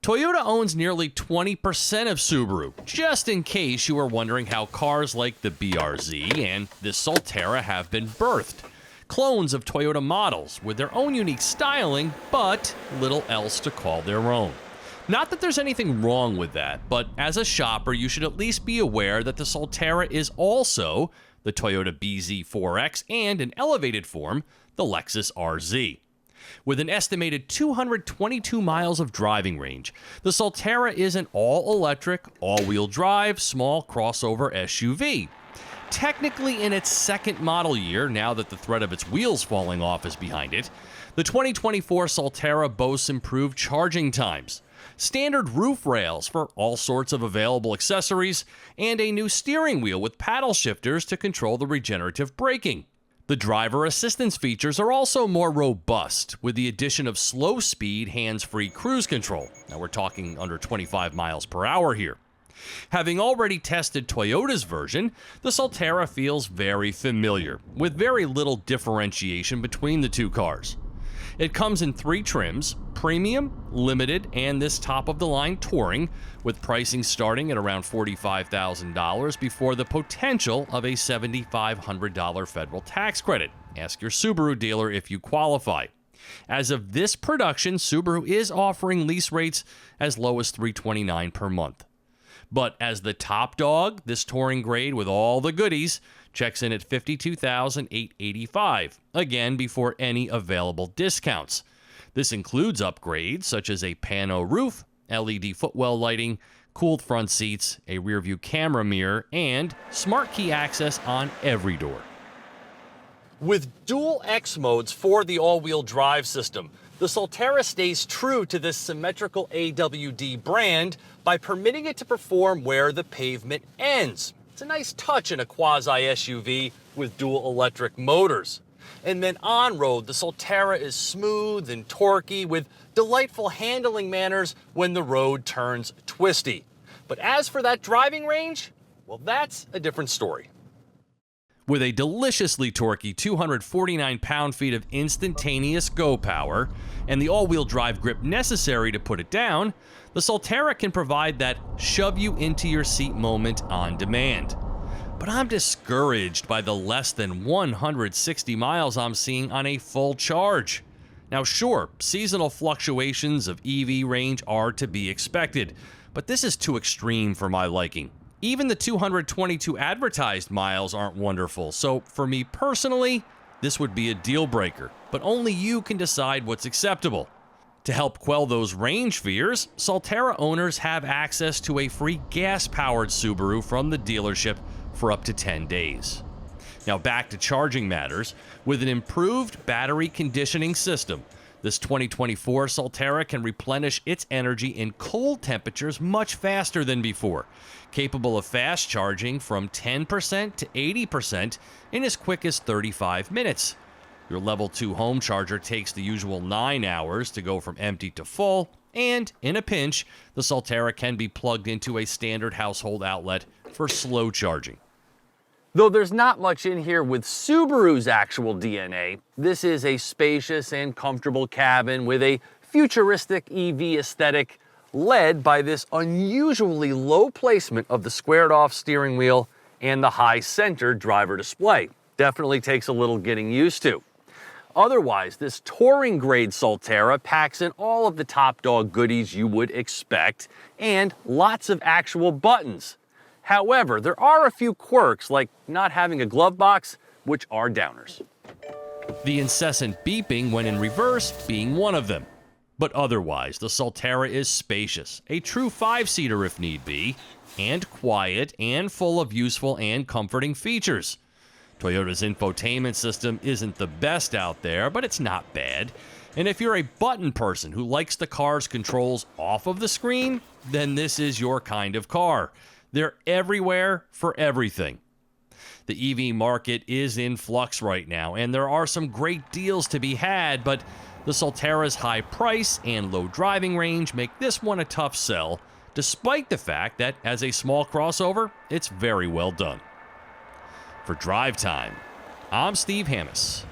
Toyota owns nearly 20% of Subaru, just in case you were wondering how cars like the BRZ and this Solterra have been birthed. Clones of Toyota models with their own unique styling, but little else to call their own. Not that there's anything wrong with that, but as a shopper, you should at least be aware that the Solterra is also the Toyota BZ4X and, in elevated form, the Lexus RZ. With an estimated 222 miles of driving range, the Solterra is an all-electric, all-wheel drive, small crossover SUV. Technically in its second model year, now that the threat of its wheels falling off is behind it, the 2024 Solterra boasts improved charging times, standard roof rails for all sorts of available accessories, and a new steering wheel with paddle shifters to control the regenerative braking. The driver assistance features are also more robust, with the addition of slow-speed, hands-free cruise control. Now we're talking under 25 miles per hour here. Having already tested Toyota's version, the Solterra feels very familiar, with very little differentiation between the two cars. It comes in 3 trims: Premium, Limited, and this top-of-the-line Touring, with pricing starting at around $45,000 before the potential of a $7,500 federal tax credit. Ask your Subaru dealer if you qualify. As of this production, Subaru is offering lease rates as low as $329 per month. But as the top dog, this Touring grade with all the goodies checks in at $52,885, again before any available discounts. This includes upgrades such as a pano roof, LED footwell lighting, cooled front seats, a rear-view camera mirror, and smart key access on every door. With dual X modes for the all-wheel drive system, the Solterra stays true to this symmetrical AWD brand by permitting it to perform where the pavement ends. It's a nice touch in a quasi-SUV with dual electric motors. And then on-road, the Solterra is smooth and torquey with delightful handling manners when the road turns twisty. But as for that driving range, well, that's a different story. With a deliciously torquey 249 pound-feet of instantaneous go power and the all-wheel drive grip necessary to put it down, the Solterra can provide that shove-you-into-your-seat moment on demand. But I'm discouraged by the less than 160 miles I'm seeing on a full charge. Now sure, seasonal fluctuations of EV range are to be expected, but this is too extreme for my liking. Even the 222 advertised miles aren't wonderful, so for me personally, this would be a deal breaker, but only you can decide what's acceptable. To help quell those range fears, Solterra owners have access to a free gas-powered Subaru from the dealership for up to 10 days. Now back to charging matters. With an improved battery conditioning system, this 2024 Solterra can replenish its energy in cold temperatures much faster than before, capable of fast charging from 10% to 80% in as quick as 35 minutes. Your level 2 home charger takes the usual 9 hours to go from empty to full, and in a pinch, the Solterra can be plugged into a standard household outlet for slow charging. Though there's not much in here with Subaru's actual DNA, this is a spacious and comfortable cabin with a futuristic EV aesthetic led by this unusually low placement of the squared-off steering wheel and the high-centered driver display. Definitely takes a little getting used to. Otherwise, this touring-grade Solterra packs in all of the top-dog goodies you would expect and lots of actual buttons. However, there are a few quirks, like not having a glove box, which are downers. The incessant beeping when in reverse being one of them. But otherwise, the Solterra is spacious, a true 5-seater if need be, and quiet and full of useful and comforting features. Toyota's infotainment system isn't the best out there, but it's not bad. And if you're a button person who likes the car's controls off of the screen, then this is your kind of car. They're everywhere for everything. The EV market is in flux right now, and there are some great deals to be had, but the Solterra's high price and low driving range make this one a tough sell, despite the fact that, as a small crossover, it's very well done. For Drive Time, I'm Steve Hammis.